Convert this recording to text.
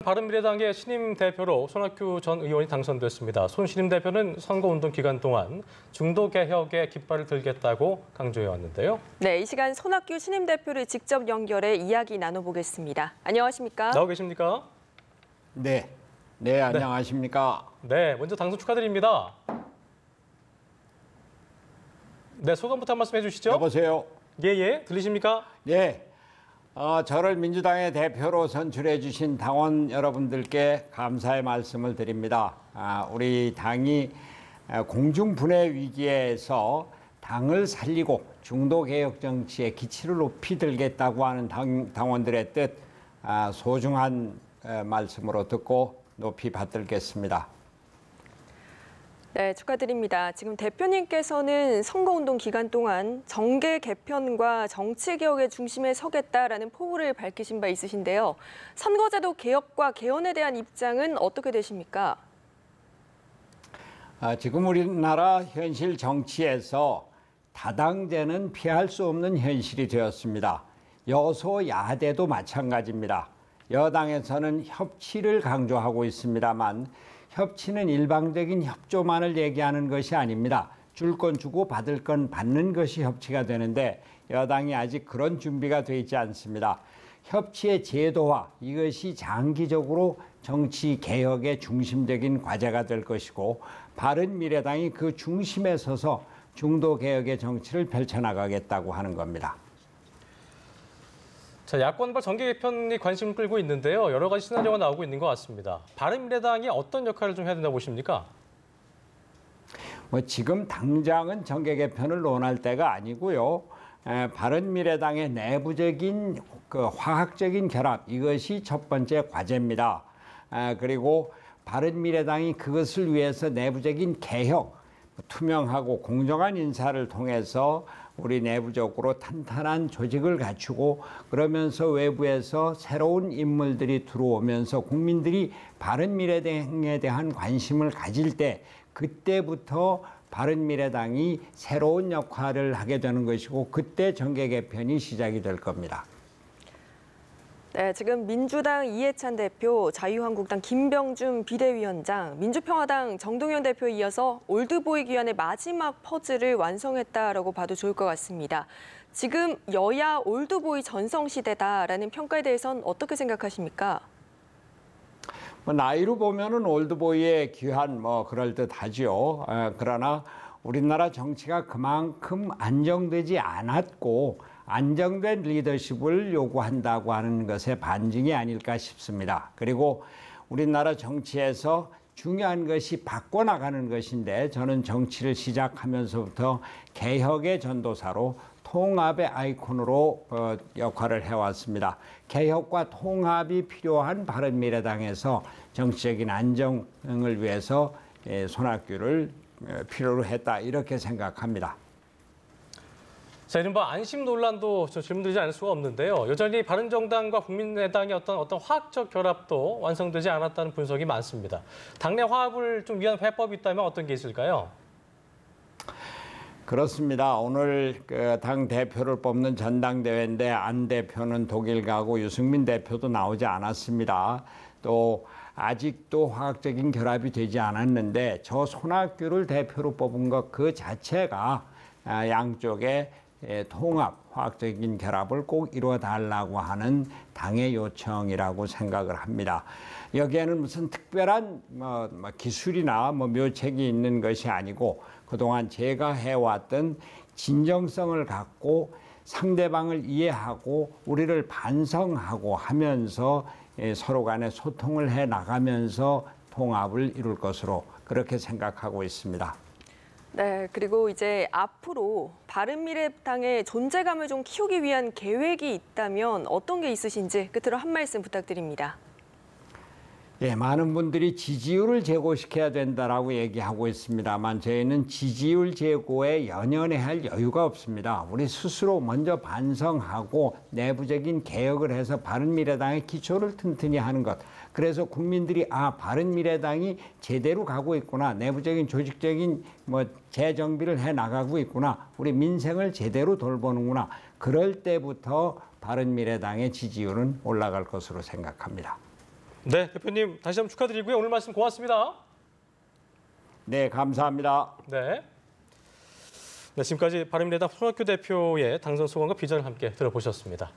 바른미래당의 신임 대표로 손학규 전 의원이 당선됐습니다. 손 신임 대표는 선거운동 기간 동안 중도 개혁에 깃발을 들겠다고 강조해왔는데요. 네, 이 시간 손학규 신임 대표를 직접 연결해 이야기 나눠보겠습니다. 안녕하십니까? 나오 계십니까? 네, 안녕하십니까? 네, 먼저 당선 축하드립니다. 네, 소감부터 한 말씀 해주시죠. 여보세요? 예, 들리십니까? 네, 저를 민주당의 대표로 선출해 주신 당원 여러분들께 감사의 말씀을 드립니다. 우리 당이 공중분해 위기에서 당을 살리고 중도개혁 정치의 기치를 높이 들겠다고 하는 당원들의 뜻 소중한 말씀으로 듣고 높이 받들겠습니다. 네, 축하드립니다. 지금 대표님께서는 선거운동 기간 동안 정계 개편과 정치개혁의 중심에 서겠다라는 포부를 밝히신 바 있으신데요. 선거제도 개혁과 개헌에 대한 입장은 어떻게 되십니까? 지금 우리나라 현실 정치에서 다당제는 피할 수 없는 현실이 되었습니다. 여소야대도 마찬가지입니다. 여당에서는 협치를 강조하고 있습니다만 협치는 일방적인 협조만을 얘기하는 것이 아닙니다. 줄 건 주고 받을 건 받는 것이 협치가 되는데 여당이 아직 그런 준비가 되어 있지 않습니다. 협치의 제도화, 이것이 장기적으로 정치 개혁의 중심적인 과제가 될 것이고 바른미래당이 그 중심에 서서 중도 개혁의 정치를 펼쳐나가겠다고 하는 겁니다. 자, 야권발 정계 개편이 관심을 끌고 있는데요. 여러 가지 시나리오가 나오고 있는 것 같습니다. 바른미래당이 어떤 역할을 좀 해야 된다고 보십니까? 지금 당장은 정계 개편을 논할 때가 아니고요. 바른미래당의 내부적인 화학적인 결합, 이것이 첫 번째 과제입니다. 그리고 바른미래당이 그것을 위해서 내부적인 개혁, 투명하고 공정한 인사를 통해서 우리 내부적으로 탄탄한 조직을 갖추고 그러면서 외부에서 새로운 인물들이 들어오면서 국민들이 바른미래당에 대한 관심을 가질 때 그때부터 바른미래당이 새로운 역할을 하게 되는 것이고 그때 정계 개편이 시작이 될 겁니다. 네, 지금 민주당 이해찬 대표, 자유한국당 김병준 비대위원장, 민주평화당 정동영 대표에 이어서 올드보이 귀환의 마지막 퍼즐을 완성했다라고 봐도 좋을 것 같습니다. 지금 여야 올드보이 전성시대다라는 평가에 대해서는 어떻게 생각하십니까? 나이로 보면은 올드보이의 귀환 그럴듯하죠. 그러나 우리나라 정치가 그만큼 안정되지 않았고 안정된 리더십을 요구한다고 하는 것의 반증이 아닐까 싶습니다. 그리고 우리나라 정치에서 중요한 것이 바꿔나가는 것인데 저는 정치를 시작하면서부터 개혁의 전도사로 통합의 아이콘으로 역할을 해왔습니다. 개혁과 통합이 필요한 바른미래당에서 정치적인 안정을 위해서 손학규를 필요로 했다 이렇게 생각합니다. 자, 이른바 안심 논란도 질문드리지 않을 수가 없는데요. 여전히 바른정당과 국민의당의 어떤 화학적 결합도 완성되지 않았다는 분석이 많습니다. 당내 화합을 좀 위한 해법이 있다면 어떤 게 있을까요? 그렇습니다. 오늘 당 대표를 뽑는 전당대회인데 안 대표는 독일 가고 유승민 대표도 나오지 않았습니다. 또 아직도 화학적인 결합이 되지 않았는데 저 손학규를 대표로 뽑은 것 그 자체가 양쪽의 통합, 화학적인 결합을 꼭 이루어달라고 하는 당의 요청이라고 생각을 합니다. 여기에는 무슨 특별한 기술이나 묘책이 있는 것이 아니고 그동안 제가 해왔던 진정성을 갖고 상대방을 이해하고 우리를 반성하고 하면서 서로 간에 소통을 해 나가면서 통합을 이룰 것으로 그렇게 생각하고 있습니다. 네, 그리고 이제 앞으로 바른미래당의 존재감을 좀 키우기 위한 계획이 있다면 어떤 게 있으신지 끝으로 한 말씀 부탁드립니다. 많은 분들이 지지율을 제고시켜야 된다라고 얘기하고 있습니다만 저희는 지지율 제고에 연연해야 할 여유가 없습니다. 우리 스스로 먼저 반성하고 내부적인 개혁을 해서 바른미래당의 기초를 튼튼히 하는 것. 그래서 국민들이 바른미래당이 제대로 가고 있구나. 내부적인 조직적인 재정비를 해 나가고 있구나. 우리 민생을 제대로 돌보는구나. 그럴 때부터 바른미래당의 지지율은 올라갈 것으로 생각합니다. 네, 대표님 다시 한번 축하드리고요. 오늘 말씀 고맙습니다. 네, 감사합니다. 네. 네, 지금까지 바른미래당 손학규 대표의 당선 소감과 비전을 함께 들어보셨습니다.